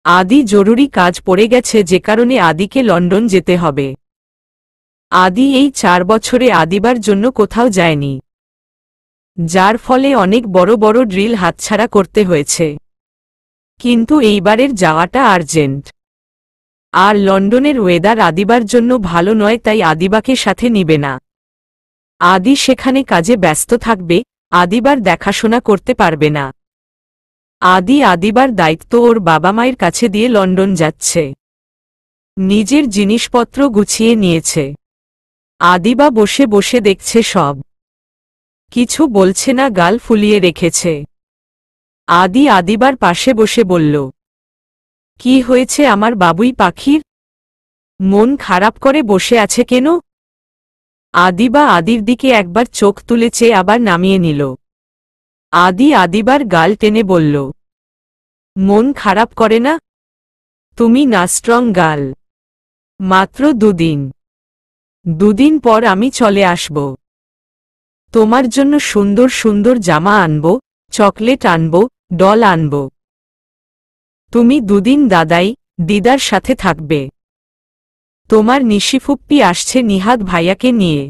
আদি জরুরি কাজ পড়ে গেছে, যে কারণে আদিকে লন্ডন যেতে হবে। আদি এই 4 বছরে আদিবার জন্য কোথাও যায়নি, যার ফলে অনেক বড় বড় ড্রিল হাতছাড়া করতে হয়েছে। কিন্তু এইবারের যাওয়াটা আর্জেন্ট। আর লন্ডনের ওয়েদার আদিবার জন্য ভালো নয়, তাই আদিবাকে সাথে নিবে না। আদি সেখানে কাজে ব্যস্ত থাকবে, আদিবার দেখাশোনা করতে পারবে না। আদিবার দায়িত্ব ওর বাবা মায়ের কাছে দিয়ে লন্ডন যাচ্ছে। নিজের জিনিসপত্র গুছিয়ে নিয়েছে। আদিবা বসে বসে দেখছে সব কিছু, বলছে না, গাল ফুলিয়ে রেখেছে। আদিবার পাশে বসে বলল, কি হয়েছে আমার বাবুই পাখির? মন খারাপ করে বসে আছে কেন? আদিবা আদির দিকে একবার চোখ তুলে চেয়ে আবার নামিয়ে নিল। আদিবার গাল টেনে বলল, মন খারাপ করে না? তুমি না স্ট্রং গার্ল। মাত্র 2 দিন। 2 দিন পর আমি চলে আসব। তোমার জন্য সুন্দর সুন্দর জামা আনব, চকলেট আনব, ডল আনব। তুমি 2 দিন দিদার সাথে থাকবে। তোমার নিশিফুপ্পি আসছে নিহাদ ভাইয়াকে নিয়ে।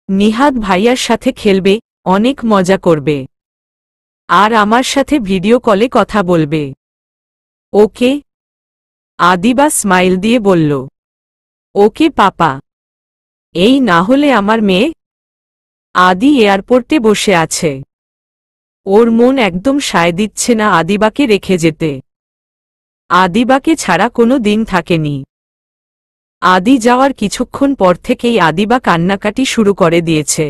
নিহাদ ভাইয়ার সাথে খেলবে, অনেক মজা করবে। আর আমার সাথে ভিডিও কলে কথা বলবে। ওকে? আদিবা স্মাইল দিয়ে বলল, ওকে পাপা। এই না হলে আমার মেয়ে? আদি এয়ারপোর্টে বসে আছে। ওর মন একদম সায় দিচ্ছে না আদিবাকে রেখে যেতে। আদিবাকে ছাড়া কোনো দিন থাকেনি। আদি যাওয়ার কিছুক্ষণ পর থেকেই আদিবা কান্নাকাটি শুরু করে দিয়েছে।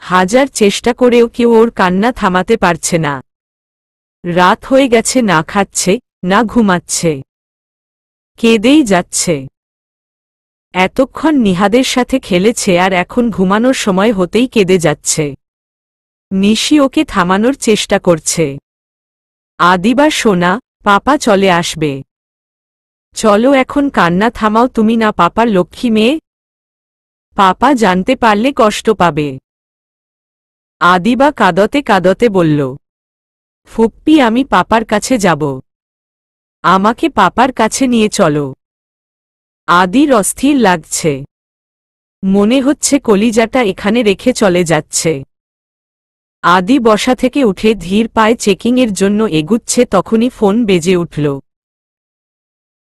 হাজার চেষ্টা করেও কেউ ওর কান্না থামাতে পারছে না। রাত হয়ে গেছে, না খাচ্ছে না ঘুমাচ্ছে, কেঁদেই যাচ্ছে। এতক্ষণ নিহাদের সাথে খেলেছে, আর এখন ঘুমানোর সময় হতেই কেঁদে যাচ্ছে। নিশি ওকে থামানোর চেষ্টা করছে। আদিবা সোনা, পাপা চলে আসবে। চলো এখন কান্না থামাও তুমি, না পাপার লক্ষ্মী মেয়ে। পাপা জানতে পারলে কষ্ট পাবে। আদিবা কাঁদতে কাঁদতে বলল, ফুপ্পি আমি পাপার কাছে যাব। আমাকে পাপার কাছে নিয়ে চলো। আদির অস্থির লাগছে। মনে হচ্ছে কলিজাটা এখানে রেখে চলে যাচ্ছে। আদি বসা থেকে উঠে ধীর পায়ে চেকিংয়ের জন্য এগুচ্ছে, তখনই ফোন বেজে উঠল।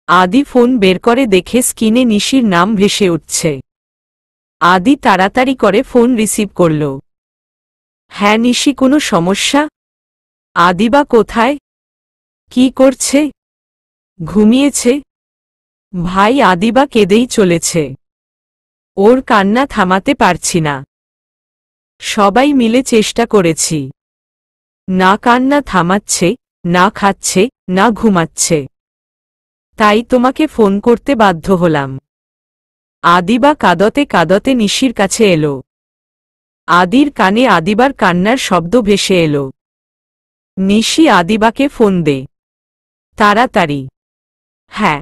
আদি ফোন বের করে দেখে স্ক্রিনে নিশির নাম ভেসে উঠছে। আদি তাড়াতাড়ি করে ফোন রিসিভ করল। হ্যাঁ নিশি, কোনো সমস্যা? আদিবা কোথায়? কি করছে? ঘুমিয়েছে? ভাই, আদিবা কেঁদেই চলেছে। ওর কান্না থামাতে পারছি না। সবাই মিলে চেষ্টা করেছি, না কান্না থামাচ্ছে, না খাচ্ছে, না ঘুমাচ্ছে। তাই তোমাকে ফোন করতে বাধ্য হলাম। আদিবা কাঁদতে কাঁদতে নিশির কাছে এলো। আদির কানে আদিবার কান্নার শব্দ ভেসে এলো। নিশি, আদিবাকে ফোন দে তাড়াতাড়ি। হ্যাঁ।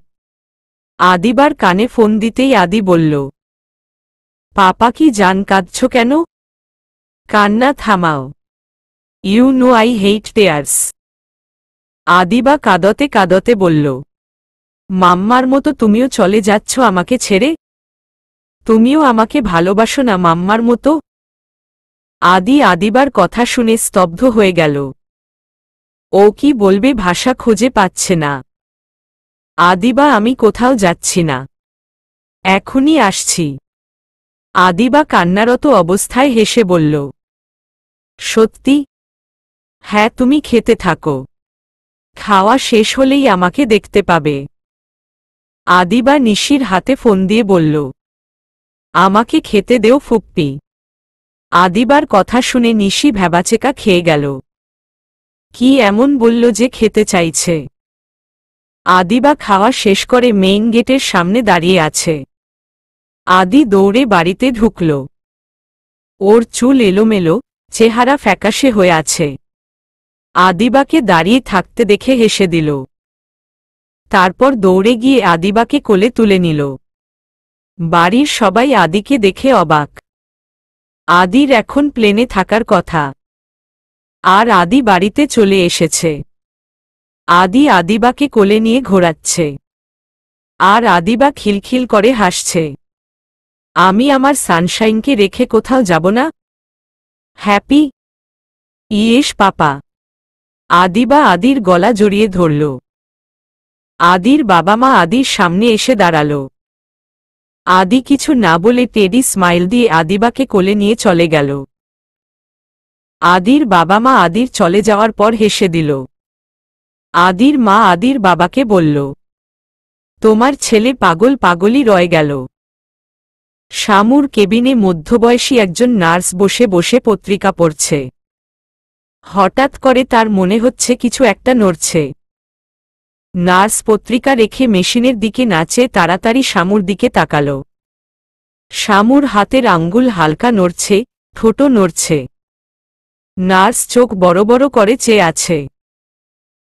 আদিবার কানে ফোন দিতেই আদি বলল, পাপা কি জান, কাঁদছ কেন? কান্না থামাও। You know I hate tears. Adiba কাঁদতে কাঁদতে বলল, মাম্মার মতো তুমিও চলে যাচ্ছ আমাকে ছেড়ে? তুমিও আমাকে ভালোবাসো না মাম্মার মতো? আদিবার কথা শুনে স্তব্ধ হয়ে গেল। ও কি বলবে ভাষা খুঁজে পাচ্ছে না। আদিবা, আমি কোথাও যাচ্ছি না, এখনই আসছি। আদিবা কান্নারত অবস্থায় হেসে বলল, সত্যি? হ্যাঁ, তুমি খেতে থাকো। খাওয়া শেষ হলেই আমাকে দেখতে পাবে। আদিবা নিশির হাতে ফোন দিয়ে বলল, আমাকে খেতে দেও ফুপ্পি। আদিবার কথা শুনে নিশি ভ্যাবাচেকা খেয়ে গেল। কি এমন বলল যে খেতে চাইছে? আদিবা খাওয়া শেষ করে মেইন গেটের সামনে দাঁড়িয়ে আছে। আদি দৌড়ে বাড়িতে ঢুকল। ওর চুল এলোমেলো, চেহারা ফ্যাকাশে হয়ে আছে। আদিবাকে দাঁড়িয়ে থাকতে দেখে হেসে দিল। তারপর দৌড়ে গিয়ে আদিবাকে কোলে তুলে নিল। বাড়ির সবাই আদিকে দেখে অবাক। আদির এখন প্লেনে থাকার কথা, আর আদি বাড়িতে চলে এসেছে। আদি আদিবাকে কোলে নিয়ে ঘোরাচ্ছে আর আদিবা খিলখিল করে হাসছে। আমি আমার সানশাইনকে রেখে কোথাও যাব না। হ্যাপি ইয়েস পাপা। আদিবা আদির গলা জড়িয়ে ধরল। আদির বাবা মা আদির সামনে এসে দাঁড়াল। আদি কিছু না বলে টেডি স্মাইল দিয়ে আদিবাকে কোলে নিয়ে চলে গেল। আদির বাবা মা আদির চলে যাওয়ার পর হেসে দিল। আদির মা আদির বাবাকে বলল, তোমার ছেলে পাগল পাগলই রয়ে গেল। শামুর কেবিনে মধ্যবয়সী একজন নার্স বসে বসে পত্রিকা পড়ছে। হঠাৎ করে তার মনে হচ্ছে কিছু একটা নড়ছে। নার্স পত্রিকা রেখে মেশিনের দিকে না চেয়ে তাড়াতাড়ি শামুর দিকে তাকাল। শামুর হাতের আঙ্গুল হালকা নড়ছে, ঠোঁটো নড়ছে। নার্স চোখ বড় বড় করে চেয়ে আছে।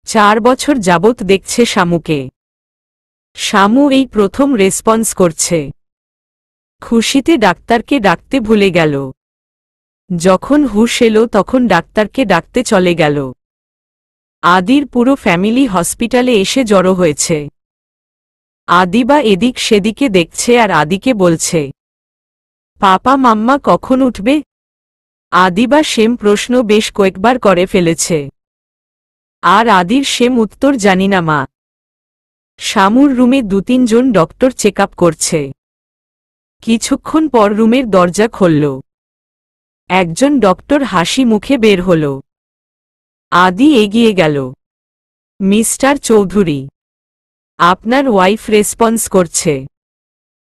4 বছর যাবৎ দেখছে শামুকে। শামু এই প্রথম রেসপন্স করছে। খুশিতে ডাক্তারকে ডাকতে ভুলে গেল। যখন হুঁশ এলো তখন ডাক্তারকে ডাকতে চলে গেল। আদির পুরো ফ্যামিলি হসপিটালে এসে জড়ো হয়েছে। আদিবা এদিক সেদিকে দেখছে আর আদিকে বলছে, পাপা মাম্মা কখন উঠবে? আদিবা সেম প্রশ্ন বেশ কয়েকবার করে ফেলেছে। আর আদির সেম উত্তর জানি না মা। শামুর রুমে 2-3 জন ডক্টর চেক আপ করছে। কিছুক্ষণ পর রুমের দরজা খুলল। একজন ডক্টর হাসি মুখে বের হল। আদি এগিয়ে গেল। মিস্টার চৌধুরী, আপনার ওয়াইফ রেসপন্স করছে।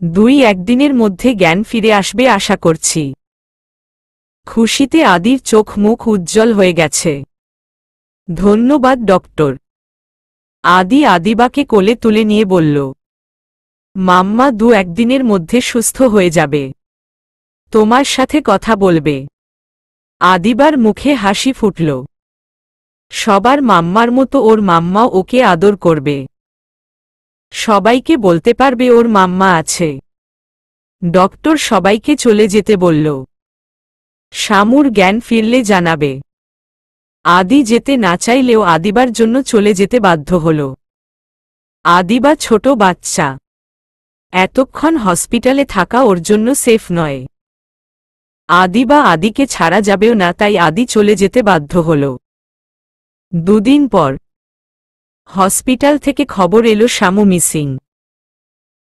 2-1 দিনের মধ্যে জ্ঞান ফিরে আসবে আশা করছি। খুশিতে আদির চোখ মুখ উজ্জ্বল হয়ে গেছে। ধন্যবাদ ডক্টর। আদি আদিবাকে কোলে তুলে নিয়ে বলল, মাম্মা 2-1 দিনের মধ্যে সুস্থ হয়ে যাবে। তোমার সাথে কথা বলবে। আদিবার মুখে হাসি ফুটল। সবার মাম্মার মতো ওর মাম্মাও ওকে আদর করবে। সবাইকে বলতে পারবে ওর মাম্মা আছে। ডক্টর সবাইকে চলে যেতে বলল। শামুর জ্ঞান ফিরলে জানাবে। আদি যেতে না চাইলেও আদিবার জন্য চলে যেতে বাধ্য হল। আদিবা ছোট বাচ্চা। এতক্ষণ হসপিটালে থাকা ওর জন্য সেফ নয়। আদিবা আদিকে ছাড়া যাবেও না, তাই আদি চলে যেতে বাধ্য হল। 2 দিন পর হসপিটাল থেকে খবর এলো শামু মিসিং।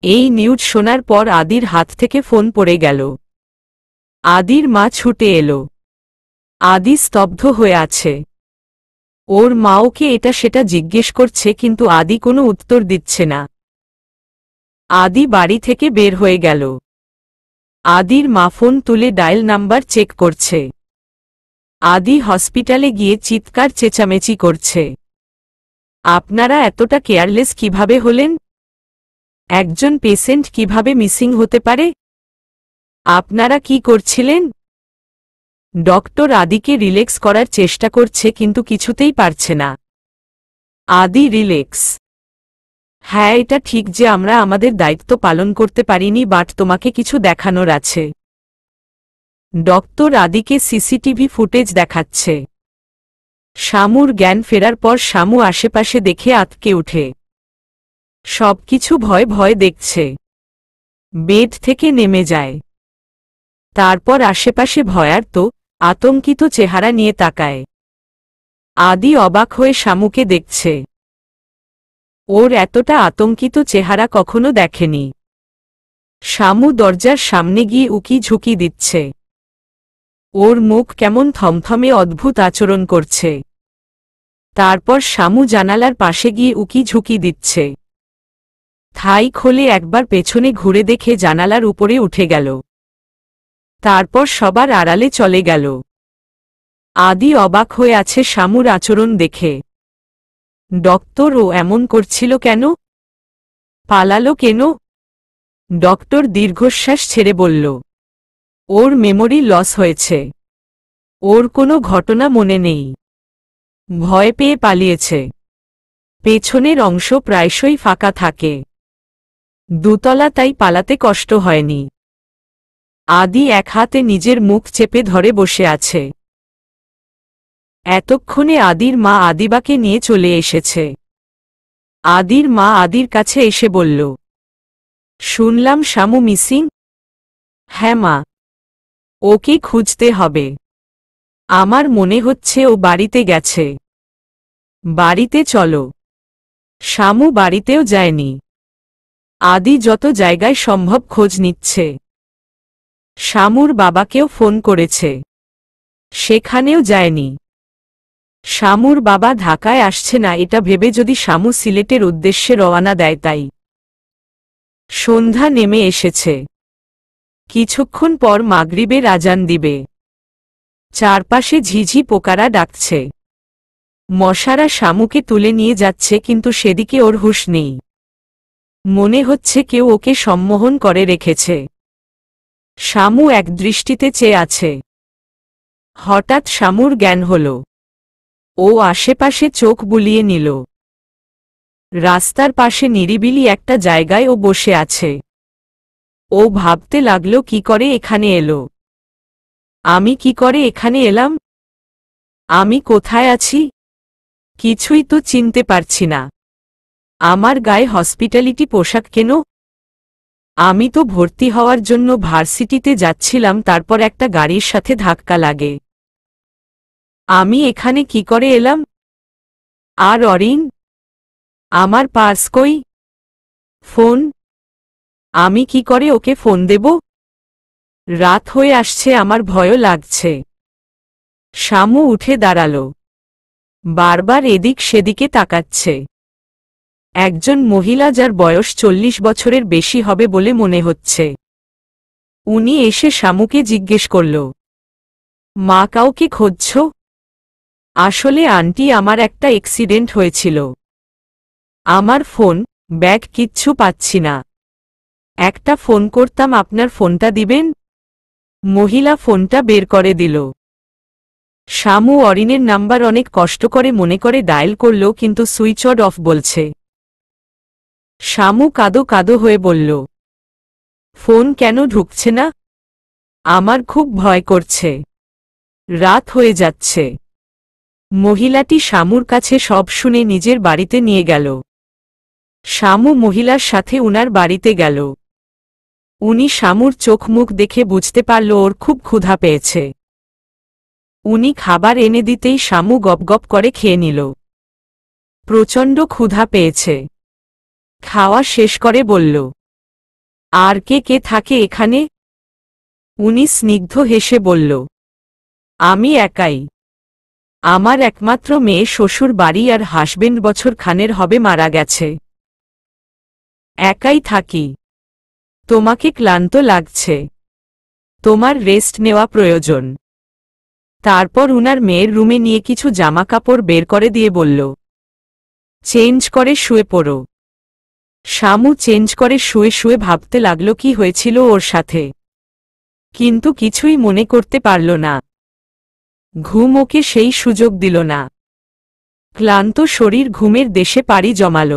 এই নিউজ শোনার পর আদির হাত থেকে ফোন পড়ে গেল। আদির মা ছুটে এলো। আদি স্তব্ধ হয়ে আছে। ওর মা ওকে এটা সেটা জিজ্ঞেস করছে কিন্তু আদি কোনো উত্তর দিচ্ছে না। আদি বাড়ি থেকে বের হয়ে গেল। আদির মা ফোন তুলে ডায়াল নাম্বার চেক করছে। আদি হসপিটালে গিয়ে চিৎকার চেঁচামেচি করছে, আপনারা এতটা কেয়ারলেস কিভাবে হলেন? একজন পেশেন্ট কিভাবে মিসিং হতে পারে? আপনারা কি করছিলেন? ডক্টর আদিকে রিল্যাক্স করার চেষ্টা করছে কিন্তু কিছুতেই পারছে না। আদি রিল্যাক্স। হ্যাঁ, এটা ঠিক যে আমরা আমাদের দায়িত্ব পালন করতে পারিনি, বাট তোমাকে কিছু দেখানোর আছে। ডক্টর আদিকে সিসিটিভি ফুটেজ দেখাচ্ছে। শামুর জ্ঞান ফেরার পর শামু আশেপাশে দেখে আঁতকে উঠে। সবকিছু ভয় ভয় দেখছে। বেড থেকে নেমে যায়। তারপর আশেপাশে ভয়ার্ত আতঙ্কিত চেহারা নিয়ে তাকায়। আদি অবাক হয়ে শামুকে দেখছে। ওর এতটা আতঙ্কিত চেহারা কখনো দেখেনি। শামু দরজার সামনে গিয়ে উকি ঝুঁকি দিচ্ছে। ওর মুখ কেমন থমথমে অদ্ভুত আচরণ করছে। তারপর শামু জানালার পাশে গিয়ে উকি ঝুঁকি দিচ্ছে। থাই খোলে একবার পেছনে ঘুরে দেখে জানালার উপরে উঠে গেল। তারপর সবার আড়ালে চলে গেল। আদি অবাক হয়ে আছে শামুর আচরণ দেখে। ডক্টর ও এমন করছিল কেন? পালালো কেন? ডক্টর দীর্ঘশ্বাস ছেড়ে বলল, ওর মেমোরি লস হয়েছে। ওর কোনো ঘটনা মনে নেই। ভয় পেয়ে পালিয়েছে। পেছনের অংশ প্রায়শই ফাঁকা থাকে। 2 তলা, তাই পালাতে কষ্ট হয়নি। আদি এক হাতে নিজের মুখ চেপে ধরে বসে আছে। এতক্ষণে আদির মা আদিবাকে নিয়ে চলে এসেছে। আদির মা আদির কাছে এসে বলল, শুনলাম শামু মিসিং। হ্যাঁ মা, ওকে খুঁজতে হবে। আমার মনে হচ্ছে ও বাড়িতে গেছে। বাড়িতে চলো। শামু বাড়িতেও যায়নি। আদি যত জায়গায় সম্ভব খোঁজ নিচ্ছে। শামুর বাবাকেও ফোন করেছে, সেখানেও যায়নি। শামুর বাবা ঢাকায় আসছে না এটা ভেবে যদি শামু সিলেটের উদ্দেশ্যে রওনা দেয় তাই। সন্ধ্যা নেমে এসেছে। কিছুক্ষণ পর মাগরিবের আজান দিবে। চারপাশে ঝিঝি পোকারা ডাকছে। মশারা শামুকে তুলে নিয়ে যাচ্ছে কিন্তু সেদিকে ওর হুঁশ নেই। মনে হচ্ছে কেউ ওকে সম্মোহন করে রেখেছে। শামু একদৃষ্টিতে চেয়ে আছে। হঠাৎ শামুর জ্ঞান হল। ও আশেপাশে চোখ বুলিয়ে নিল। রাস্তার পাশে নিরিবিলি একটা জায়গায় ও বসে আছে। ও ভাবতে লাগল কি করে এখানে এলো। আমি কি করে এখানে এলাম? আমি কোথায় আছি? কিছুই তো চিনতে পারছি না। আমার গায়ে হসপিটালিটি পোশাক কেন? আমি তো ভর্তি হওয়ার জন্য ভার্সিটিতে যাচ্ছিলাম, তারপর একটা গাড়ির সাথে ধাক্কা লাগে। আমি এখানে কি করে এলাম? আর অরিন? আমার পার্স কই? ফোন? আমি কি করে ওকে ফোন দেব? রাত হয়ে আসছে, আমার ভয়ও লাগছে। শামু উঠে দাঁড়াল। বারবার এদিক সেদিকে তাকাচ্ছে। একজন মহিলা যার বয়স 40 বছরের বেশি হবে বলে মনে হচ্ছে। উনি এসে শামুকে জিজ্ঞেস করল, মা কাউকে খুঁজছ? আসলে আন্টি, আমার একটা অ্যাক্সিডেন্ট হয়েছিল। আমার ফোন, ব্যাগ কিচ্ছু পাচ্ছি না। একটা ফোন করতাম, আপনার ফোনটা দিবেন? মহিলা ফোনটা বের করে দিল। শামু অরিনের নাম্বার অনেক কষ্ট করে মনে করে ডায়াল করল কিন্তু সুইচ অফ বলছে। শামু কাঁদো কাঁদো হয়ে বলল, ফোন কেন ঢুকছে না? আমার খুব ভয় করছে। রাত হয়ে যাচ্ছে। মহিলাটি শামুর কাছে সব শুনে নিজের বাড়িতে নিয়ে গেল। শামু মহিলার সাথে উনার বাড়িতে গেল। উনি শামুর চোখ মুখ দেখে বুঝতে পারল ওর খুব ক্ষুধা পেয়েছে। উনি খাবার এনে দিতেই শামু গপগপ করে খেয়ে নিল। প্রচণ্ড ক্ষুধা পেয়েছে। খাওয়া শেষ করে বলল, আর কে কে থাকে এখানে? উনি স্নিগ্ধ হেসে বলল, আমি একাই। আমার একমাত্র মেয়ে শ্বশুর বাড়ি আর হাসবেন্ড বছর খানের হবে মারা গেছে। একাই থাকি। তোমাকে ক্লান্ত লাগছে। তোমার রেস্ট নেওয়া প্রয়োজন। তারপর উনার মেয়ের রুমে নিয়ে কিছু জামাকাপড় বের করে দিয়ে বলল, চেঞ্জ করে শুয়ে পড়ো। শামু চেঞ্জ করে শুয়ে শুয়ে ভাবতে লাগল কি হয়েছিল ওর সাথে, কিন্তু কিছুই মনে করতে পারল না। ঘুম ওকে সেই সুযোগ দিল না। ক্লান্ত শরীর ঘুমের দেশে পাড়ি জমাল।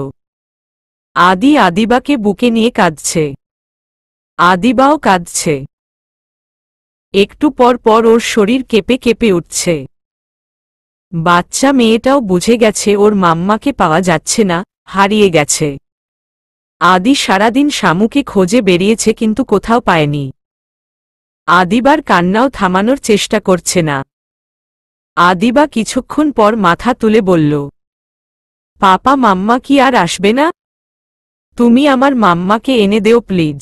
আদি আদিবাকে বুকে নিয়ে কাঁদছে। আদিবাও কাঁদছে। একটু পর পর ওর শরীর কেঁপে কেঁপে উঠছে। বাচ্চা মেয়েটাও বুঝে গেছে ওর মাম্মাকে পাওয়া যাচ্ছে না, হারিয়ে গেছে। আদি সারাদিন শামুকে খোঁজে বেরিয়েছে কিন্তু কোথাও পায়নি। আদিবার কান্নাও থামানোর চেষ্টা করছে না। আদিবা কিছুক্ষণ পর মাথা তুলে বলল, পাপা মাম্মা কি আর আসবে না? তুমি আমার মাম্মাকে এনে দেও প্লিজ।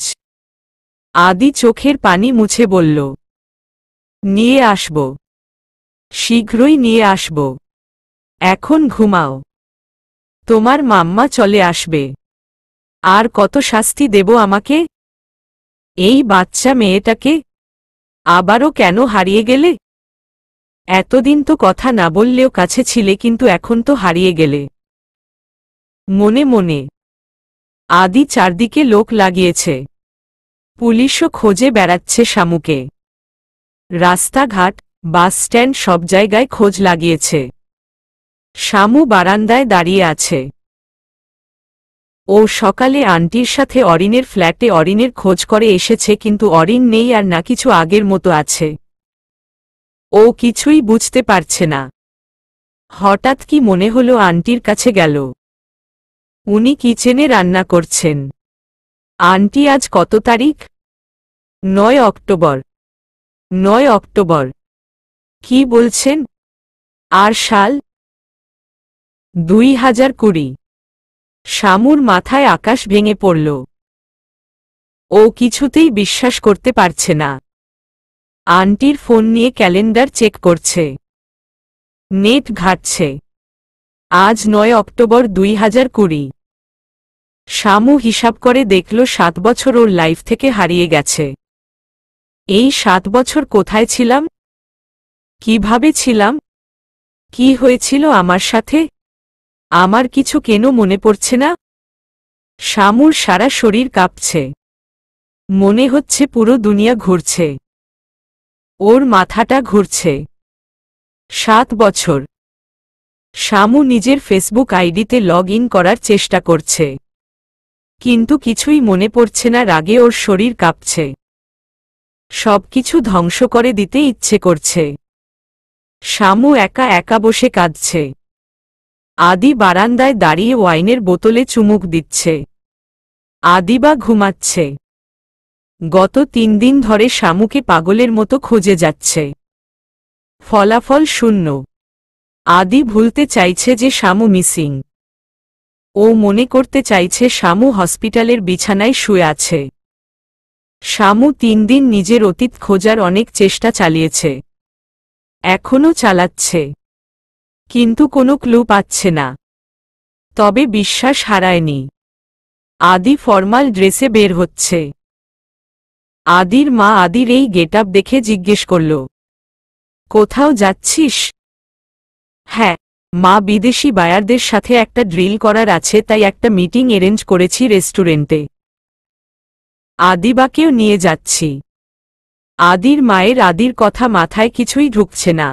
আদি চোখের পানি মুছে বলল, নিয়ে আসব। শীঘ্রই নিয়ে আসব। এখন ঘুমাও। তোমার মাম্মা চলে আসবে। আর কত শাস্তি দেব আমাকে? এই বাচ্চা মেয়েটাকে? আবারও কেন হারিয়ে গেলে? এতদিন তো কথা না বললেও কাছে ছিলে, কিন্তু এখন তো হারিয়ে গেলে। মনে মনে আদি চারদিকে লোক লাগিয়েছে। পুলিশও খোঁজে বেড়াচ্ছে শামুকে। রাস্তাঘাট, বাস স্ট্যান্ড সব জায়গায় খোঁজ লাগিয়েছে। শামু বারান্দায় দাঁড়িয়ে আছে। ও সকালে আন্টির সাথে অরিনের ফ্ল্যাটে অরিনের খোঁজ করে এসেছে, কিন্তু অরিন নেই আর না কিছু আগের মতো আছে। ও কিছুই বুঝতে পারছে না। হঠাৎ কি মনে হলো আন্টির কাছে গেল। উনি কিচেনে রান্না করছেন। আন্টি আজ কত তারিখ? 9 অক্টোবর। 9 অক্টোবর। কি বলছেন? আর সাল? 2020। শামুর মাথায় আকাশ ভেঙে পড়ল। ও কিছুতেই বিশ্বাস করতে পারছে না। আন্টির ফোন নিয়ে ক্যালেন্ডার চেক করছে, নেট ঘাঁটছে। আজ 9 অক্টোবর 2020। শামু হিসাব করে দেখল 7 বছর ওর লাইফ থেকে হারিয়ে গেছে। এই 7 বছর কোথায় ছিলাম? কিভাবে ছিলাম? কি হয়েছিল আমার সাথে? আমার কিছু কেন মনে পড়ছে না? শামুর সারা শরীর কাঁপছে। মনে হচ্ছে পুরো দুনিয়া ঘুরছে। ওর মাথাটা ঘুরছে। 7 বছর। শামু নিজের ফেসবুক আইডিতে লগ ইন করার চেষ্টা করছে, কিন্তু কিছুই মনে পড়ছে না। রাগে ওর শরীর কাঁপছে। সবকিছু ধ্বংস করে দিতে ইচ্ছে করছে। শামু একা একা বসে কাঁদছে। আদি বারান্দায় দাঁড়িয়ে ওয়াইনের বোতলে চুমুক দিচ্ছে। আদিবা ঘুমাচ্ছে। গত 3 দিন ধরে শামুকে পাগলের মতো খুঁজে যাচ্ছে। ফলাফল শূন্য। আদি ভুলতে চাইছে যে শামু মিসিং। ও মনে করতে চাইছে শামু হসপিটালের বিছানায় শুয়ে আছে। শামু 3 দিন নিজের অতীত খোঁজার অনেক চেষ্টা চালিয়েছে, এখনও চালাচ্ছে, কিন্তু কোনো ক্লু পাচ্ছে না। তবে বিশ্বাস হারায়নি। আদি ফরমাল ড্রেসে বের হচ্ছে। আদির মা আদির এই গেটআপ দেখে জিজ্ঞেস করল, কোথাও যাচ্ছিস? হ্যাঁ মা, বিদেশি বায়ারদের সাথে একটা ড্রিল করার আছে, তাই একটা মিটিং অ্যারেঞ্জ করেছি রেস্টুরেন্টে। আদিবাকেও নিয়ে যাচ্ছি। আদির মায়ের আদির কথা মাথায় কিছুই ঢুকছে না।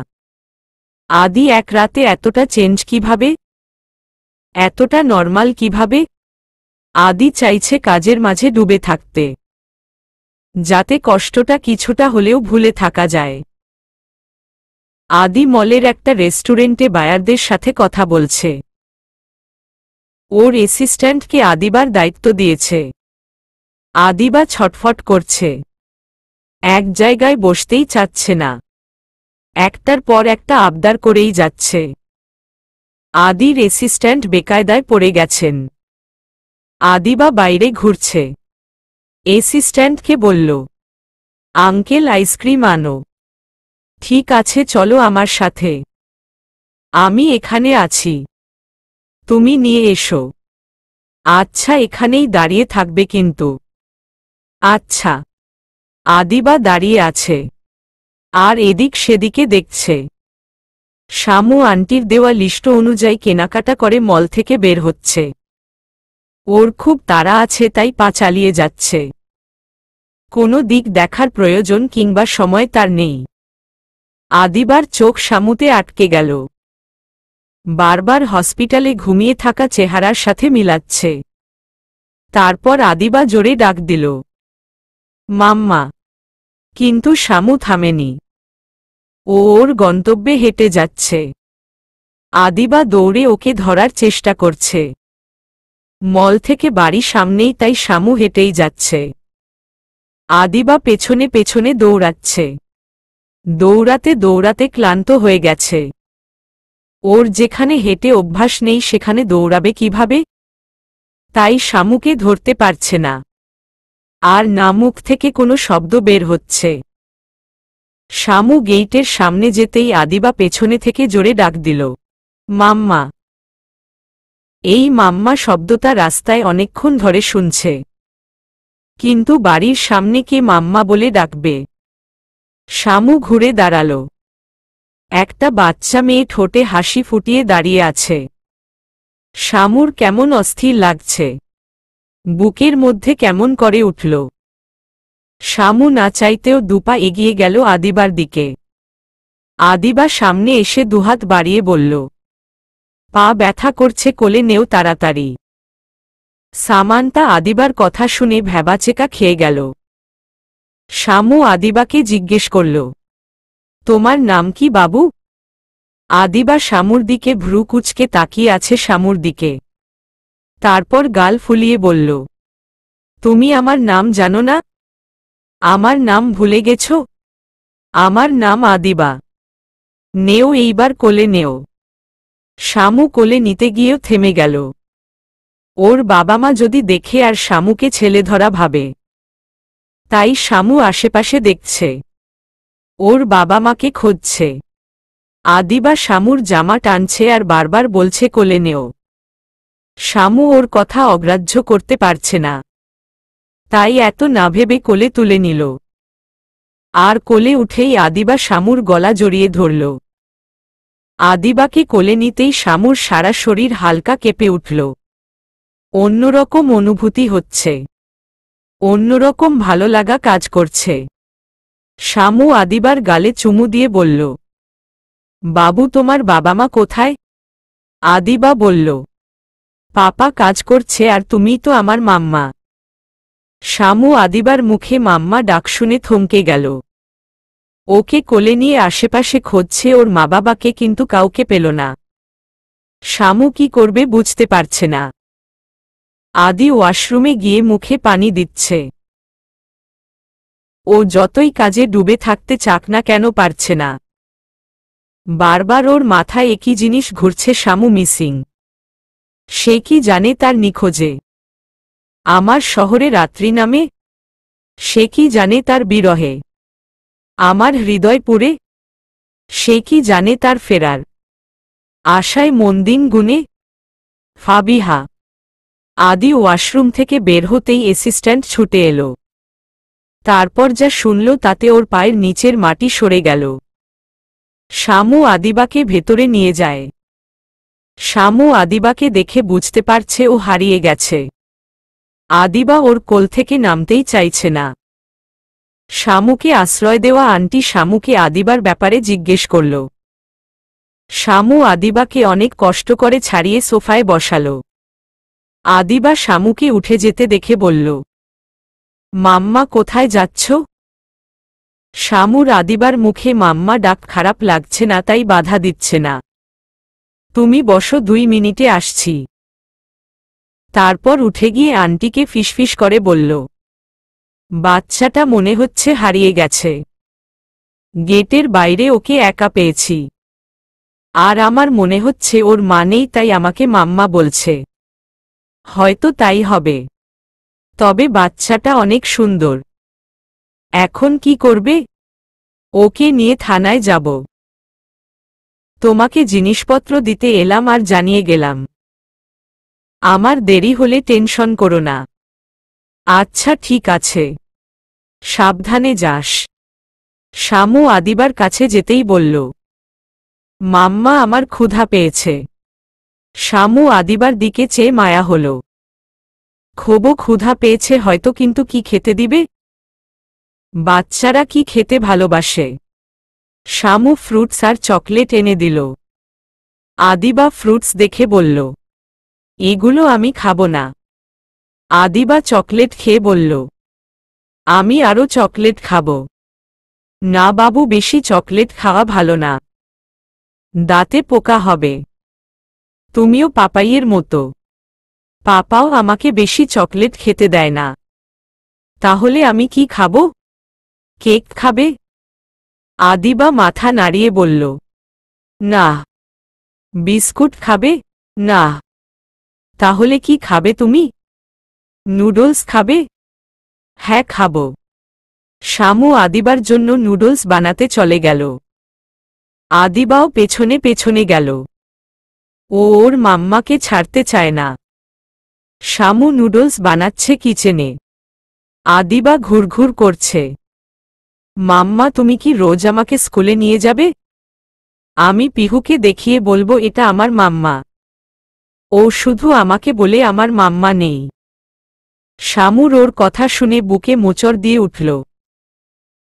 আদি এক রাতে এতটা চেঞ্জ কিভাবে? এতটা নরমাল কিভাবে? আদি চাইছে কাজের মাঝে ডুবে থাকতে, যাতে কষ্টটা কিছুটা হলেও ভুলে থাকা যায়। আদি মলের একটা রেস্টুরেন্টে বায়ারদের সাথে কথা বলছে। ওর অ্যাসিস্ট্যান্টকে আদিবার দায়িত্ব দিয়েছে। আদিবা ছটফট করছে, এক জায়গায় বসতেই চাচ্ছে না, একটার পর একটা আবদার করেই যাচ্ছে। আদির অ্যাসিস্ট্যান্ট বেকায়দায় পড়ে গেছেন। আদিবা বাইরে ঘুরছে। অ্যাসিস্ট্যান্টকে বলল, আঙ্কেল আইসক্রিম আনো। ঠিক আছে, চলো আমার সাথে, আমি এখানে আছি, তুমি নিয়ে এসো। আচ্ছা, এখানেই দাঁড়িয়ে থাকবে কিন্তু। আচ্ছা। আদিবা দাঁড়িয়ে আছে আর এদিক সেদিকে দেখছে। শামু আন্টির দেওয়া লিস্ট অনুযায়ী কেনাকাটা করে মল থেকে বের হচ্ছে। ওর খুব তাড়া আছে, তাই পা চালিয়ে যাচ্ছে। কোনো দিক দেখার প্রয়োজন কিংবা সময় তার নেই। আদিবার চোখ শামুতে আটকে গেল। বারবার হসপিটালে ঘুমিয়ে থাকা চেহারার সাথে মিলাচ্ছে। তারপর আদিবা জোরে ডাক দিল, মাম্মা। কিন্তু শামু থামেনি। ও ওর গন্তব্যে হেঁটে যাচ্ছে। আদিবা দৌড়ে ওকে ধরার চেষ্টা করছে। মল থেকে বাড়ি সামনেই, তাই শামু হেঁটেই যাচ্ছে। আদিবা পেছনে পেছনে দৌড়াচ্ছে। দৌড়াতে দৌড়াতে ক্লান্ত হয়ে গেছে। ওর যেখানে হেঁটে অভ্যাস নেই সেখানে দৌড়াবে কিভাবে? তাই শামুকে ধরতে পারছে না। আর না মুখ থেকে কোনো শব্দ বের হচ্ছে। শামু গেইটের সামনে যেতেই আদিবা পেছনে থেকে জোরে ডাক দিল, মাম্মা। এই মাম্মা শব্দটা রাস্তায় অনেকক্ষণ ধরে শুনছে, কিন্তু বাড়ির সামনে কে মাম্মা বলে ডাকবে? শামু ঘুরে দাঁড়াল। একটা বাচ্চা মেয়ে ঠোঁটে হাসি ফুটিয়ে দাঁড়িয়ে আছে। শামুর কেমন অস্থির লাগছে, বুকের মধ্যে কেমন করে উঠল। শামু না চাইতেও দুপা এগিয়ে গেল আদিবার দিকে। আদিবা সামনে এসে দুহাত বাড়িয়ে বলল, পা ব্যথা করছে, কোলে নেও তাড়াতাড়ি। সামান্তা আদিবার কথা শুনে ভ্যাবাচেকা খেয়ে গেল। শামু আদিবাকে জিজ্ঞেস করল, তোমার নাম কি বাবু? আদিবা শামুর দিকে ভ্রু কুচকে তাকিয়ে আছে শামুর দিকে। তারপর গাল ফুলিয়ে বলল, তুমি আমার নাম জানো না? আমার নাম ভুলে গেছ? আমার নাম আদিবা। নেও এইবার কোলে নেও। শামু কোলে নিতে গিয়েও থেমে গেল। ওর বাবা মা যদি দেখে আর শামুকে ছেলে ধরা ভাবে, তাই শামু আশেপাশে দেখছে, ওর বাবা মাকে খুঁজছে। আদিবা শামুর জামা টানছে আর বারবার বলছে কোলে নেও। শামু ওর কথা অগ্রাহ্য করতে পারছে না, তাই এত না ভেবে কোলে তুলে নিল। আর কোলে উঠেই আদিবা শামুর গলা জড়িয়ে ধরল। আদিবাকে কোলে নিতেই শামুর সারা শরীর হালকা কেঁপে উঠল। অন্যরকম অনুভূতি হচ্ছে, অন্যরকম ভালো লাগা কাজ করছে। শামু আদিবার গালে চুমু দিয়ে বলল, বাবু তোমার বাবা মা কোথায়? আদিবা বলল, পাপা কাজ করছে আর তুমি তো আমার মাম্মা। শামু আদিবার মুখে মাম্মা ডাক শুনে থমকে গেল। ওকে কোলে নিয়ে আশেপাশে খুঁজছে ওর মা বাবাকে, কিন্তু কাউকে পেল না। শামু কি করবে বুঝতে পারছে না। আদি ওয়াশরুমে গিয়ে মুখে পানি দিচ্ছে। ও যতই কাজে ডুবে থাকতে চাক না কেন পারছে না। বারবার ওর মাথায় একই জিনিস ঘুরছে, শামু মিসিং। সে কি জানে তার নিখোঁজে আমার শহরে রাত্রি নামে? সে কি জানে তার বিরহে আমার হৃদয় পুড়ে? সে কি জানে তার ফেরার আশায় মন দিন গুনে? ফাবিহা। আদি ওয়াশরুম থেকে বের হতেই অ্যাসিস্ট্যান্ট ছুটে এলো। তারপর যা শুনল তাতে ওর পায়ের নিচের মাটি সরে গেল। শামু আদিবাকে ভেতরে নিয়ে যায়। শামু আদিবাকে দেখে বুঝতে পারছে ও হারিয়ে গেছে। আদিবা ওর কোল থেকে নামতেই চাইছে না। শামুকে আশ্রয় দেওয়া আন্টি শামুকে আদিবার ব্যাপারে জিজ্ঞেস করল। শামু আদিবাকে অনেক কষ্ট করে ছাড়িয়ে সোফায় বসাল। আদিবা শামুকে উঠে যেতে দেখে বলল, মাম্মা কোথায় যাচ্ছ? শামুর আদিবার মুখে মাম্মা ডাক খারাপ লাগছে না, তাই বাধা দিচ্ছে না। তুমি বসো, 2 মিনিটে আসছি। তারপর উঠে গিয়ে আন্টিকে ফিসফিস করে বলল, বাচ্চাটা মনে হচ্ছে হারিয়ে গেছে। গেটের বাইরে ওকে একা পেয়েছি। আর আমার মনে হচ্ছে ওর মা নেই, তাই আমাকে মাম্মা বলছে। হয়তো তাই হবে। তবে বাচ্চাটা অনেক সুন্দর। এখন কি করবে? ওকে নিয়ে থানায় যাব। তোমাকে জিনিসপত্র দিতে এলাম আর জানিয়ে গেলাম। আমার দেরি হলে টেনশন করো না। আচ্ছা ঠিক আছে, সাবধানে যাস। শামু আদিবার কাছে যেতেই বলল, মাম্মা আমার ক্ষুধা পেয়েছে। শামু আদিবার দিকে চেয়ে মায়া হল। খুব ক্ষুধা পেয়েছে হয়তো, কিন্তু কি খেতে দিবে? বাচ্চারা কি খেতে ভালোবাসে? শামু ফ্রুটস আর চকলেট এনে দিল। আদিবা ফ্রুটস দেখে বলল, এগুলো আমি খাবো না। আদিবা চকলেট খেয়ে বলল, আমি আরও চকলেট খাব। না বাবু, বেশি চকলেট খাওয়া ভালো না, দাঁতে পোকা হবে। তুমিও পাপাইয়ের মতো। পাপাও আমাকে বেশি চকলেট খেতে দেয় না। তাহলে আমি কি খাবো? কেক খাবে? আদিবা মাথা নাড়িয়ে বলল, না। বিস্কুট খাবে? না। তাহলে কি খাবে তুমি? নুডলস খাবে? হ্যাঁ খাব। শামু আদিবার জন্য নুডলস বানাতে চলে গেল। আদিবাও পেছনে পেছনে গেল। ও ওর মাম্মাকে ছাড়তে চায় না। শামু নুডলস বানাচ্ছে কিচেনে। আদিবা ঘুরঘুর করছে। মাম্মা তুমি কি রোজ আমাকে স্কুলে নিয়ে যাবে? আমি পিহুকে দেখিয়ে বলবো এটা আমার মাম্মা। ও শুধু আমাকে বলে আমার মাম্মা নেই। শামুর ওর কথা শুনে বুকে মোচড় দিয়ে উঠল।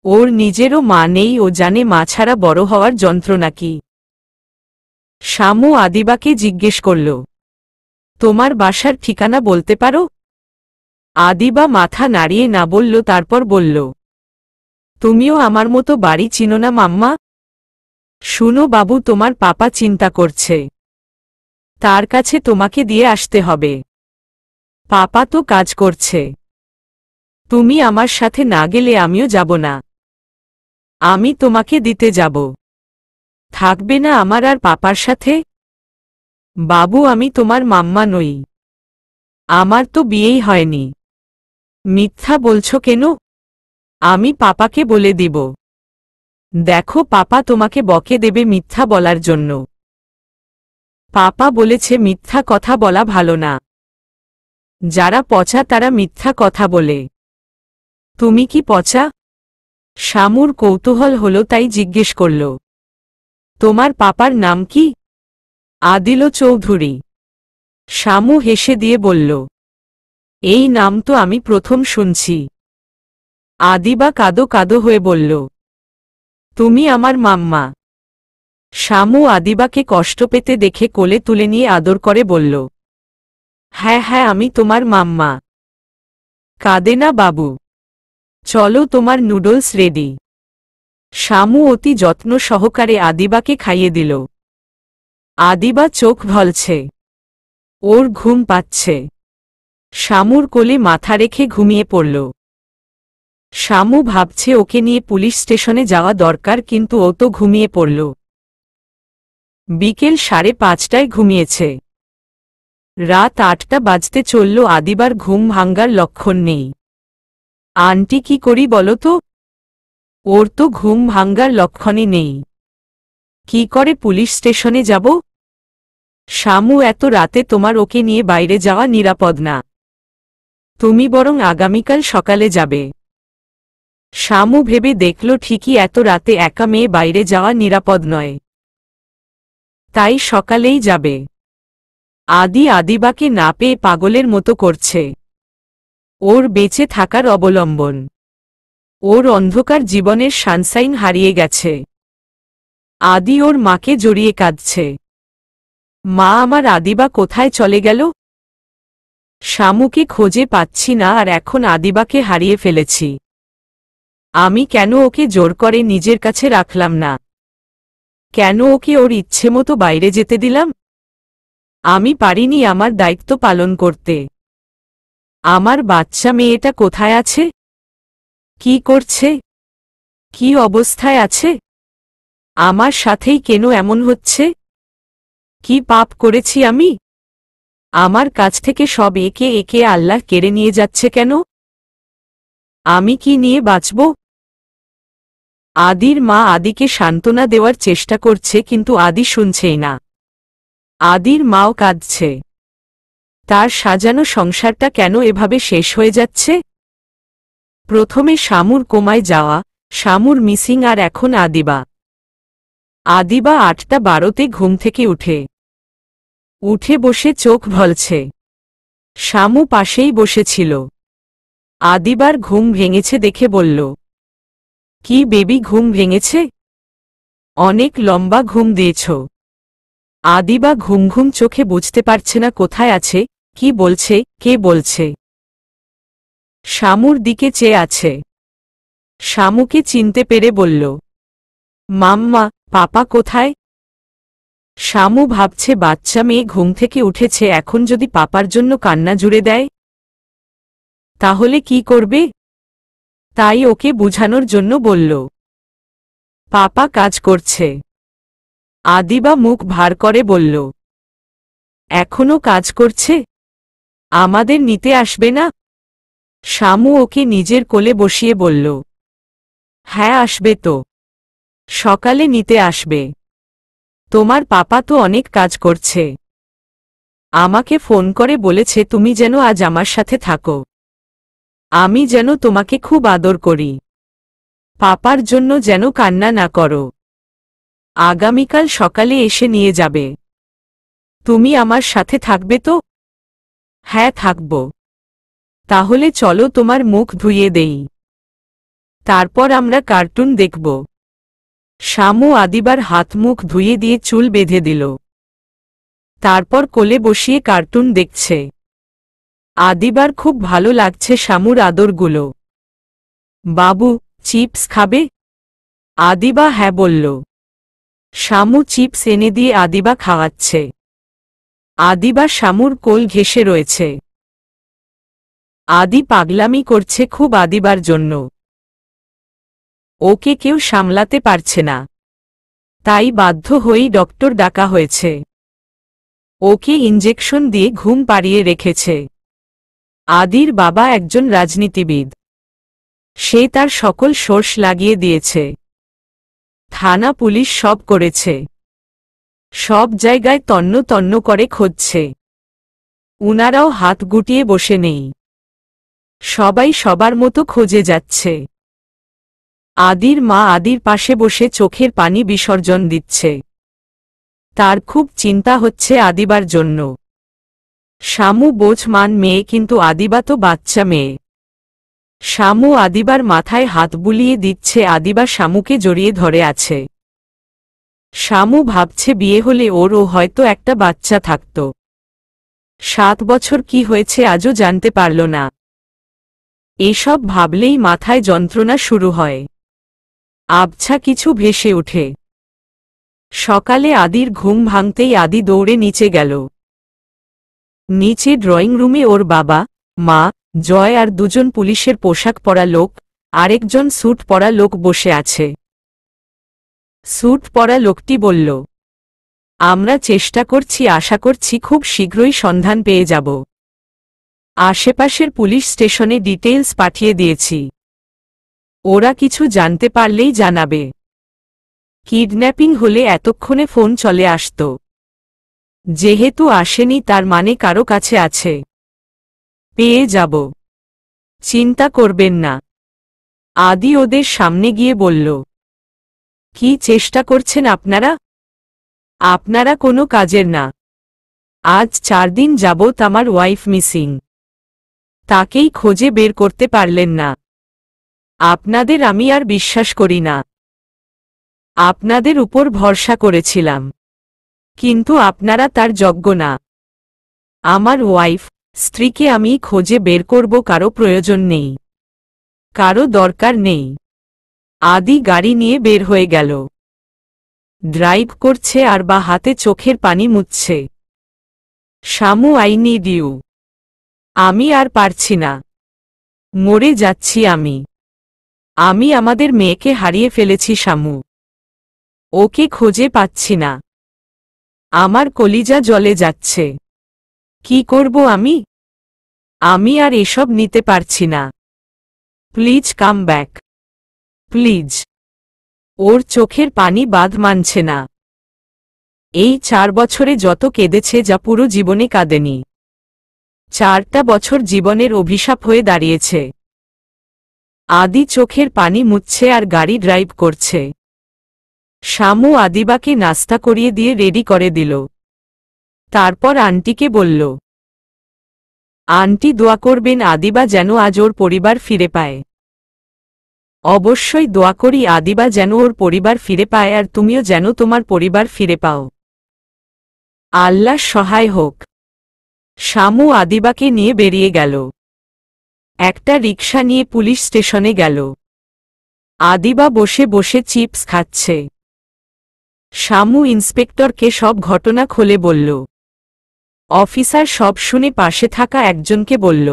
ওর নিজেরও মা নেই, ও জানে মা ছাড়া বড় হওয়ার যন্ত্রণা কি। শামু আদিবাকে জিজ্ঞেস করল, তোমার বাসার ঠিকানা বলতে পারো? আদিবা মাথা নাড়িয়ে না বলল। তারপর বলল, তুমিও আমার মতো বাড়ি চিনো না মাম্মা? শুনো বাবু, তোমার পাপা চিন্তা করছে। তার কাছে তোমাকে দিয়ে আসতে হবে। পাপা তো কাজ করছে। তুমি আমার সাথে না গেলে আমিও যাব না। আমি তোমাকে দিতে যাব। থাকবে না আমার আর পাপার সাথে? বাবু, আমি তোমার মাম্মা নই। আমার তো বিয়েই হয়নি। মিথ্যা বলছো কেন? আমি পাপাকে বলে দিব। দেখো, পাপা তোমাকে বকে দেবে মিথ্যা বলার জন্য। পাপা বলেছে মিথ্যা কথা বলা ভালো না। যারা পচা তারা মিথ্যা কথা বলে। তুমি কি পচা? শামুর কৌতূহল হলো তাই জিজ্ঞেস করল, তোমার পাপার নাম কি? আদিল চৌধুরী। শামু হেসে দিয়ে বলল, এই নাম তো আমি প্রথম শুনছি। আদিবা কাদো কাদো হয়ে বলল, তুমি আমার মাম্মা। শামু আদিবাকে কষ্ট পেতে দেখে কোলে তুলে নিয়ে আদর করে বলল, হ্যাঁ হ্যাঁ, আমি তোমার মাম্মা। কাঁদে না বাবু। চলো, তোমার নুডলস রেডি। শামু অতি যত্ন সহকারে আদিবাকে খাইয়ে দিল। আদিবা চোখ ঢলছে। ওর ঘুম পাচ্ছে। শামুর কোলে মাথা রেখে ঘুমিয়ে পড়ল। শামু ভাবছে ওকে নিয়ে পুলিশ স্টেশনে যাওয়া দরকার, কিন্তু ও তো ঘুমিয়ে পড়ল। বিকেল 5:30টায় ঘুমিয়েছে। রাত 8টা বাজতে চলল, আদিবার ঘুম ভাঙ্গার লক্ষণ নেই। আন্টি, কি করি বলো তো? ওর তো ঘুম ভাঙ্গার লক্ষণই নেই। কি করে পুলিশ স্টেশনে যাব? শামু, এত রাতে তোমার ওকে নিয়ে বাইরে যাওয়া নিরাপদ না। তুমি বরং আগামীকাল সকালে যাবে। শামু ভেবে দেখল, ঠিকই, এত রাতে একা মেয়ে বাইরে যাওয়া নিরাপদ নয়। তাই সকালেই যাবে। আদিবাকে না পেয়ে পাগলের মতো করছে। ওর বেঁচে থাকার অবলম্বন। ওর অন্ধকার জীবনের সানসাইন হারিয়ে গেছে। আদি ওর মাকে জড়িয়ে কাঁদছে। মা, আমার আদিবা কোথায় চলে গেল? শামুকে খোঁজে পাচ্ছি না, আর এখন আদিবাকে হারিয়ে ফেলেছি। আমি কেন ওকে জোর করে নিজের কাছে রাখলাম না? কেন ওকে ওর ইচ্ছে মতো বাইরে যেতে দিলাম? আমি পারিনি আমার দায়িত্ব পালন করতে। আমার বাচ্চা মেয়েটা কোথায় আছে? কি করছে? কি অবস্থায় আছে? আমার সাথেই কেন এমন হচ্ছে? কি পাপ করেছি আমি? আমার কাছ থেকে সব একে একে আল্লাহ কেড়ে নিয়ে যাচ্ছে কেন? আমি কি নিয়ে বাঁচব? আদির মা আদিকে সান্ত্বনা দেওয়ার চেষ্টা করছে, কিন্তু আদি শুনছেই না। আদির মাও কাঁদছে। তার সাজানো সংসারটা কেন এভাবে শেষ হয়ে যাচ্ছে? প্রথমে শামুর কোমায় যাওয়া, শামুর মিসিং, আর এখন আদিবা। আদিবা 8:12তে ঘুম থেকে উঠে বসে চোখ ঢলছে। শামু পাশেই বসেছিল। আদিবার ঘুম ভেঙেছে দেখে বলল, কি বেবি, ঘুম ভেঙেছে? অনেক লম্বা ঘুম দিয়েছ। আদিবা ঘুম ঘুম চোখে বুঝতে পারছে না কোথায় আছে, কি বলছে, কে বলছে। শামুর দিকে চেয়ে আছে। শামুকে চিনতে পেরে বলল, মাম্মা, পাপা কোথায়? শামু ভাবছে, বাচ্চা মেয়ে ঘুম থেকে উঠেছে, এখন যদি পাপার জন্য কান্না জুড়ে দেয় তাহলে কি করবে? তাই ওকে বুঝানোর জন্য বলল, পাপা কাজ করছে। আদিবা মুখ ভার করে বলল, এখনো কাজ করছে? আমাদের নিতে আসবে না? শামু ওকে নিজের কোলে বসিয়ে বলল, হ্যাঁ, আসবে তো। সকালে নিতে আসবে। তোমার পাপা তো অনেক কাজ করছে। আমাকে ফোন করে বলেছে তুমি যেন আজ আমার সাথে থাকো। আমি যেন তোমাকে খুব আদর করি। পাপার জন্য যেন কান্না না করো। আগামীকাল সকালে এসে নিয়ে যাবে। তুমি আমার সাথে থাকবে তো? হ্যাঁ, থাকব। তাহলে চলো, তোমার মুখ ধুইয়ে দেই। তারপর আমরা কার্টুন দেখব। শামু আদিবার হাত মুখ ধুইয়ে দিয়ে চুল বেঁধে দিল। তারপর কোলে বসিয়ে কার্টুন দেখছে। আদিবার খুব ভালো লাগছে শামুর আদরগুলো। বাবু, চিপস খাবে? আদিবা হ্যাঁ বলল। শামু চিপস এনে দিয়ে আদিবা খাওয়াচ্ছে। আদিবা শামুর কোল ঘেঁষে রয়েছে। আদি পাগলামি করছে খুব আদিবার জন্য। ওকে কেউ সামলাতে পারছে না, তাই বাধ্য হয়েই ডক্টর ডাকা হয়েছে। ওকে ইঞ্জেকশন দিয়ে ঘুম পাড়িয়ে রেখেছে। আদির বাবা একজন রাজনীতিবিদ, সে তার সকল সোর্স লাগিয়ে দিয়েছে। থানা পুলিশ সব করেছে, সব জায়গায় তন্ন তন্ন করে খুঁজছে। উনারাও হাত গুটিয়ে বসে নেই, সবাই সবার মতো খোঁজে যাচ্ছে। আদির মা আদির পাশে বসে চোখের পানি বিসর্জন দিচ্ছে। তার খুব চিন্তা হচ্ছে আদিবার জন্য। শামু বোঝমান মেয়ে, কিন্তু আদিবা তো বাচ্চা মেয়ে। শামু আদিবার মাথায় হাত বুলিয়ে দিচ্ছে, আদিবা শামুকে জড়িয়ে ধরে আছে। শামু ভাবছে বিয়ে হলে ওরও হয়তো একটা বাচ্চা থাকত। 7 বছর কি হয়েছে আজও জানতে পারল না। এসব ভাবলেই মাথায় যন্ত্রণা শুরু হয়, আবছা কিছু ভেসে ওঠে। সকালে আদির ঘুম ভাঙতেই আদি দৌড়ে নিচে গেল। নিচে ড্রয়িং রুমে ওর বাবা, মা, জয় আর দুজন পুলিশের পোশাক পরা লোক, আরেকজন স্যুট পরা লোক বসে আছে। স্যুট পরা লোকটি বলল, আমরা চেষ্টা করছি, আশা করছি খুব শীঘ্রই সন্ধান পেয়ে যাব। আশেপাশের পুলিশ স্টেশনে ডিটেইলস পাঠিয়ে দিয়েছি, ওরা কিছু জানতে পারলেই জানাবে। কিডন্যাপিং হলে এতক্ষণে ফোন চলে আসত, যেহেতু আসেনি তার মানে কারো কাছে আছে। পেয়ে যাব, চিন্তা করবেন না। আদি ওদের সামনে গিয়ে বলল, কি চেষ্টা করছেন আপনারা? আপনারা কোনো কাজের না। আজ 4 দিন যাবত আমার ওয়াইফ মিসিং, তাকেই খোঁজে বের করতে পারলেন না। আপনাদের আমি আর বিশ্বাস করি না। আপনাদের উপর ভরসা করেছিলাম, কিন্তু আপনারা তার যোগ্য না। আমার ওয়াইফ, স্ত্রীকে আমি খোঁজে বের করব, কারো প্রয়োজন নেই, কারো দরকার নেই। আদি গাড়ি নিয়ে বের হয়ে গেল। ড্রাইভ করছে আর বা হাতে চোখের পানি মুছছে। Shamu, I need you. আমি আর পারছি না, মরে যাচ্ছি আমি। আমি আমাদের মেয়েকে হারিয়ে ফেলেছি শামু, ওকে খুঁজে পাচ্ছি না। আমার কলিজা জ্বলে যাচ্ছে। কি করব আমি? আমি আর এসব নিতে পারছি না। Please come back, please. ওর চোখের পানি বাঁধ মানছে না। এই 4 বছরে যত কেঁদেছে, যা পুরো জীবনে কাঁদেনি। 4টা বছর জীবনের অভিশাপ হয়ে দাঁড়িয়েছে। আদি চোখের পানি মুছছে আর গাড়ি ড্রাইভ করছে। শামু আদিবাকে নাস্তা করিয়ে দিয়ে রেডি করে দিল। তারপর আন্টিকে বলল, আন্টি দোয়া করবেন আদিবা যেন আজ ওর পরিবার ফিরে পায়। অবশ্যই দোয়া করি আদিবা যেন ওর পরিবার ফিরে পায়, আর তুমিও যেন তোমার পরিবার ফিরে পাও। আল্লাহ সহায় হোক। শামু আদিবাকে নিয়ে বেরিয়ে গেল। একটা রিকশা নিয়ে পুলিশ স্টেশনে গেল। আদিবা বসে বসে চিপস খাচ্ছে। শামু ইন্সপেক্টরকে সব ঘটনা খুলে বলল। অফিসার সব শুনে পাশে থাকা একজনকে বলল,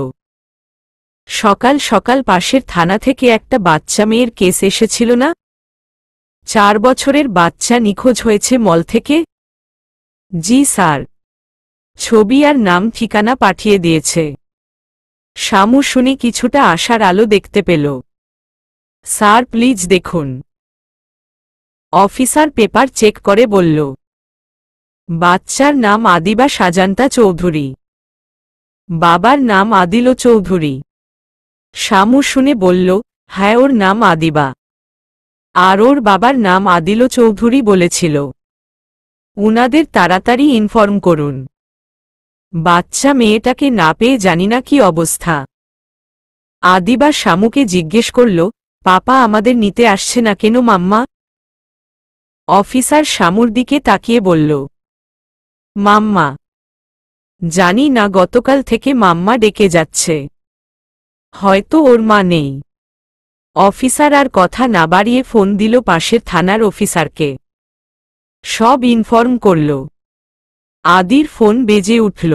সকাল সকাল পাশের থানা থেকে একটা বাচ্চা মেয়ের কেস এসেছিল না? 4 বছরের বাচ্চা নিখোঁজ হয়েছে মল থেকে। জি স্যার, ছবি আর নাম ঠিকানা পাঠিয়ে দিয়েছে। শামু শুনে কিছুটা আশার আলো দেখতে পেল। স্যার প্লিজ দেখুন। অফিসার পেপার চেক করে বলল, বাচ্চার নাম আদিবা সাজান্তা চৌধুরী, বাবার নাম আদিল চৌধুরী। শামু শুনে বলল, হ্যাঁ ওর নাম আদিবা, আর ওর বাবার নাম আদিল চৌধুরী বলেছিল। উনাদের তাড়াতাড়ি ইনফর্ম করুন। বাচ্চা মেয়েটাকে না পেয়ে জানি না কি অবস্থা। আদিবা শামুকে জিজ্ঞেস করল, পাপা আমাদের নিতে আসছে না কেন মাম্মা? অফিসার শামুর দিকে তাকিয়ে বলল, মাম্মা? জানি না, গতকাল থেকে মাম্মা ডেকে যাচ্ছে, হয়তো ওর মা নেই। অফিসার আর কথা না বাড়িয়ে ফোন দিল পাশের থানার অফিসারকে। সব ইনফর্ম করল। আদির ফোন বেজে উঠল।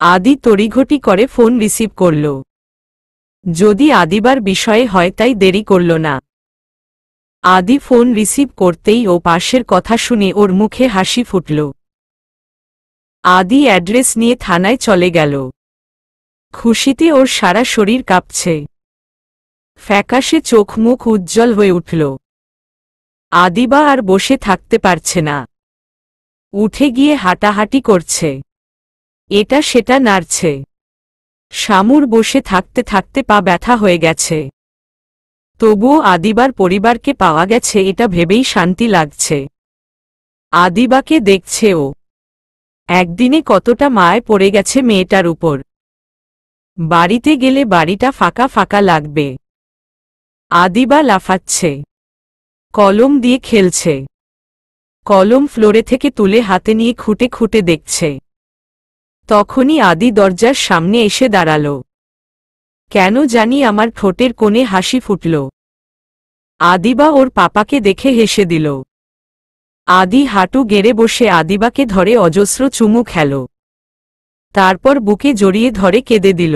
আদি তড়িঘড়ি করে ফোন রিসিভ করল। যদি আদিবার বিষয়ে হয় তাই দেরি করল না। আদি ফোন রিসিভ করতেই ও পাশের কথা শুনে ওর মুখে হাসি ফুটল। আদি অ্যাড্রেস নিয়ে থানায় চলে গেল। খুশিতে ওর সারা শরীর কাঁপছে। ফ্যাকাশে চোখ মুখ উজ্জ্বল হয়ে উঠল। আদিবা আর বসে থাকতে পারছে না। উঠে গিয়ে হাঁটাহাঁটি করছে, এটা সেটা নাড়ছে। শামুর বসে থাকতে থাকতে পা ব্যথা হয়ে গেছে। তবুও আদিবার পরিবারকে পাওয়া গেছে এটা ভেবেই শান্তি লাগছে। আদিবাকে দেখছে ও। একদিনে কতটা মায় পড়ে গেছে মেয়েটার উপর। বাড়িতে গেলে বাড়িটা ফাঁকা ফাঁকা লাগবে। আদিবা লাফাচ্ছে, কলম দিয়ে খেলছে। কলম ফ্লোরে থেকে তুলে হাতে নিয়ে খুঁটে খুঁটে দেখছে। তখনই আদি দরজার সামনে এসে দাঁড়াল। কেন জানি আমার ঠোঁটের কোণে হাসি ফুটল। আদিবা ওর পাপাকে দেখে হেসে দিল। আদি হাঁটু গেড়ে বসে আদিবাকে ধরে অজস্র চুমু খেল। তারপর বুকে জড়িয়ে ধরে কেঁদে দিল।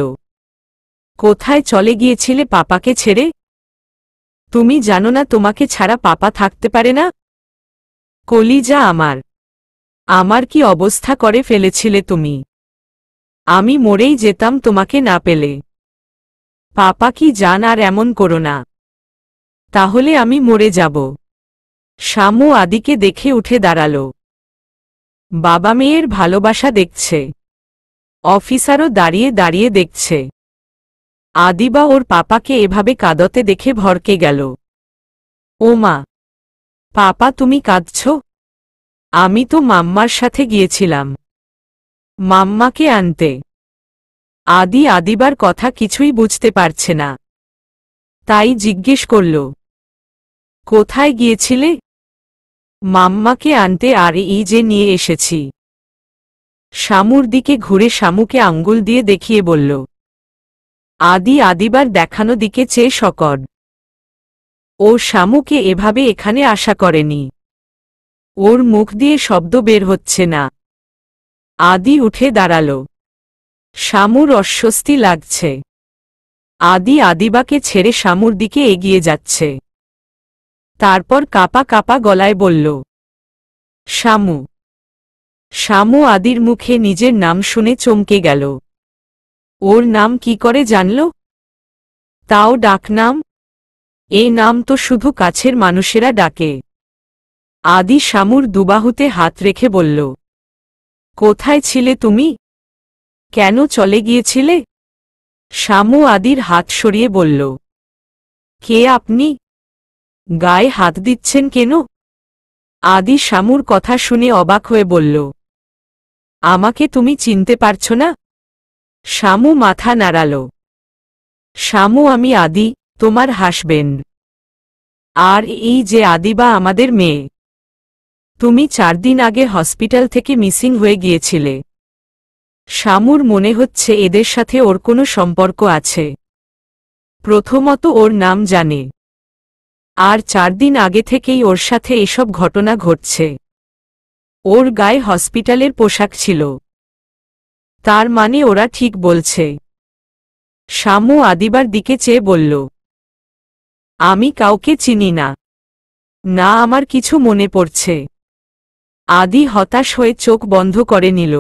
কোথায় চলে গিয়েছিলে পাপাকে ছেড়ে? তুমি জানো না তোমাকে ছাড়া পাপা থাকতে পারে না? কলিজা আমার, আমার কি অবস্থা করে ফেলেছিলে তুমি। আমি মরেই যেতাম তোমাকে না পেলে। পাপা কি জান আর এমন করো না। তাহলে আমি মরে যাব। শামু আদিকে দেখে উঠে দাঁড়াল। বাবা মেয়ের ভালোবাসা দেখছে। অফিসারও দাঁড়িয়ে দাঁড়িয়ে দেখছে। আদিবা ওর পাপাকে এভাবে কাঁদতে দেখে ভরকে গেল। ও মা, পাপা তুমি কাঁদছ? আমি তো মাম্মার সাথে গিয়েছিলাম মাম্মাকে আনতে। আদিবার কথা কিছুই বুঝতে পারছে না। তাই জিজ্ঞেস করল, কোথায় গিয়েছিলে? মাম্মাকে আনতে আর এই যে নিয়ে এসেছি। শামুর দিকে ঘুরে শামুকে আঙ্গুল দিয়ে দেখিয়ে বলল। আদিবার দেখানো দিকে চেয়ে সকড। ও শামুকে এভাবে এখানে আশা করেনি। ওর মুখ দিয়ে শব্দ বের হচ্ছে না। আদি উঠে দাঁড়াল। শামুর অস্বস্তি লাগছে। আদিবাকে ছেড়ে শামুর দিকে এগিয়ে যাচ্ছে। তারপর কাপা কাপা গলায় বলল, শামু। শামু আদির মুখে নিজের নাম শুনে চমকে গেল। ওর নাম কি করে জানল? তাও ডাকনাম? এ নাম তো শুধু কাছের মানুষেরা ডাকে। আদি শামুর দুবাহুতে হাত রেখে বলল, কোথায় ছিলে তুমি? কেন চলে গিয়েছিলে? শামু আদির হাত সরিয়ে বলল, কে আপনি? গায়ে হাত দিচ্ছেন কেন? আদি শামুর কথা শুনে অবাক হয়ে বলল, আমাকে তুমি চিনতে পারছ না? শামু মাথা নাড়াল। শামু আমি আদি, তোমার হাসবেন্ড। আর এই যে আদিবা আমাদের মেয়ে। তুমি 4 দিন আগে হসপিটাল থেকে মিসিং হয়ে গিয়েছিলে। শামুর মনে হচ্ছে এদের সাথে ওর কোনো সম্পর্ক আছে। প্রথমত ওর নাম জানে, আর 4 দিন আগে থেকেই ওর সাথে এসব ঘটনা ঘটছে। ওর গায়ে হসপিটালের পোশাক ছিল। তার মানে ওরা ঠিক বলছে। শামু আদিবার দিকে চেয়ে বলল, আমি কাউকে চিনি না। না আমার কিছু মনে পড়ছে। আদি হতাশ হয়ে চোখ বন্ধ করে নিল।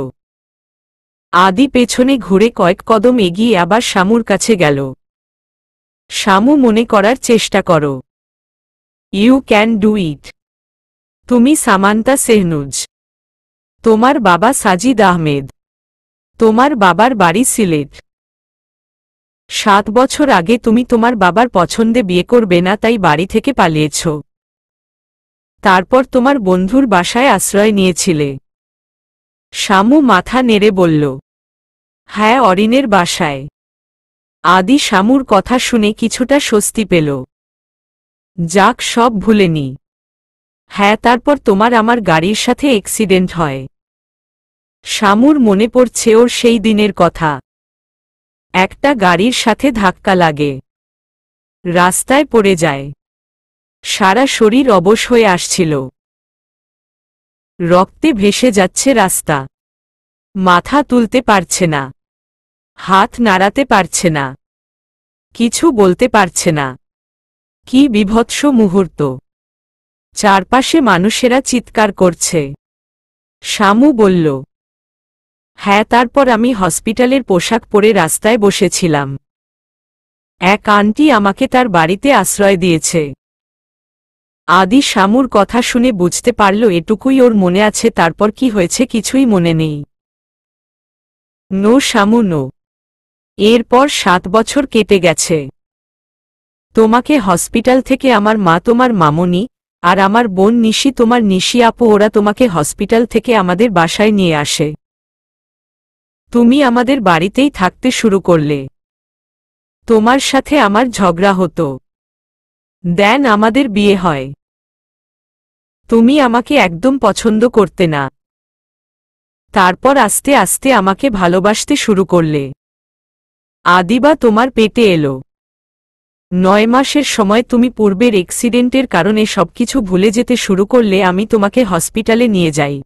আদি পেছনে ঘুরে কয়েক কদম এগিয়ে আবার শামুর কাছে গেল। শামু মনে করার চেষ্টা করো। You can do it. তুমি সামান্তা সেহনুজ। তোমার বাবা সাজিদ আহমেদ। তোমার বাবার বাড়ি সিলেট। 7 বছর আগে তুমি তোমার বাবার পছন্দে বিয়ে করবে না তাই বাড়ি থেকে পালিয়েছ। তারপর তোমার বন্ধুর বাসায় আশ্রয় নিয়েছিলে। শামু মাথা নেড়ে বলল, হ্যাঁ অরিনের বাসায়। আদি শামুর কথা শুনে কিছুটা স্বস্তি পেল। যাক সব ভুলেনি। হ্যাঁ তারপর তোমার আমার গাড়ির সাথে অ্যাক্সিডেন্ট হয়। শামুর মনে পড়ছে ওর সেই দিনের কথা। একটা গাড়ির সাথে ধাক্কা লাগে। রাস্তায় পড়ে যায়। সারা শরীর অবশ হয়ে আসছিল। রক্তে ভেসে যাচ্ছে রাস্তা। মাথা তুলতে পারছে না, হাত নাড়াতে পারছে না, কিছু বলতে পারছে না। কি বিভৎস মুহূর্ত! চারপাশে মানুষেরা চিৎকার করছে। শামু বলল, হ্যাঁ, তারপর আমি হসপিটালের পোশাক পরে রাস্তায় বসেছিলাম। এক আন্টি আমাকে তার বাড়িতে আশ্রয় দিয়েছে। আদি শামুর কথা শুনে বুঝতে পারল এটুকুই ওর মনে আছে, তারপর কি হয়েছে কিছুই মনে নেই। No Shamu no. এরপর 7 বছর কেটে গেছে। তোমাকে হসপিটাল থেকে আমার মা, তোমার মামনি, আর আমার বোন নিশি, তোমার নিশি আপু, ওরা তোমাকে হসপিটাল থেকে আমাদের বাসায় নিয়ে আসে। তুমি আমাদের বাড়িতেই থাকতে শুরু করলে। তোমার সাথে আমার ঝগড়া হতো। দেন আমাদের বিয়ে হয়। তুমি আমাকে একদম পছন্দ করতে না। তারপর আস্তে আস্তে আমাকে ভালোবাসতে শুরু করলে। আদিবা তোমার পেটে এলো। 9 মাসের সময় তুমি পূর্বের অ্যাক্সিডেন্টের কারণে সবকিছু ভুলে যেতে শুরু করলে। আমি তোমাকে হসপিটালে নিয়ে যাই।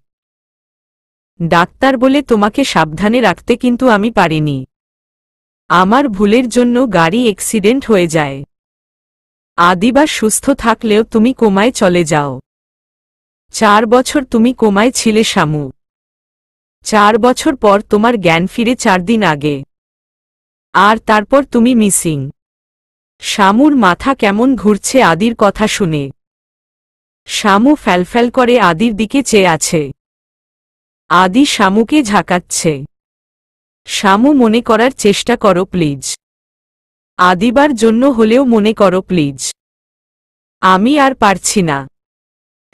ডাক্তার বলে তোমাকে সাবধানে রাখতে, কিন্তু আমি পারিনি। আমার ভুলের জন্য গাড়ি অ্যাক্সিডেন্ট হয়ে যায়। আদিবা সুস্থ থাকলেও তুমি কোমায় চলে যাও। 4 বছর তুমি কোমায় ছিলে শামু। 4 বছর পর তোমার জ্ঞান ফিরে 4 দিন আগে। আর তারপর তুমি মিসিং। শামুর মাথা কেমন ঘুরছে আদির কথা শুনে। শামু ফ্যালফ্যাল করে আদির দিকে চেয়ে আছে। আদি শামুকে ঝাঁকাচ্ছে। শামু, মনে করার চেষ্টা করো প্লিজ। আদিবার জন্য হলেও মনে করো প্লিজ। আমি আর পারছি না।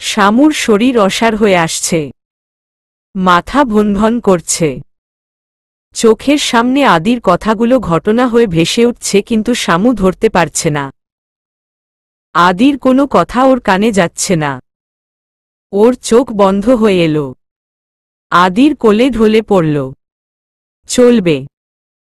শামুর শরীর অসাড় হয়ে আসছে। মাথা ভনভন করছে। চোখের সামনে আদির কথাগুলো ঘটনা হয়ে ভেসে উঠছে, কিন্তু শামু ধরতে পারছে না। আদির কোনো কথা ওর কানে যাচ্ছে না। ওর চোখ বন্ধ হয়ে এলো। আদির কোলে ঢলে পড়ল। চলবে।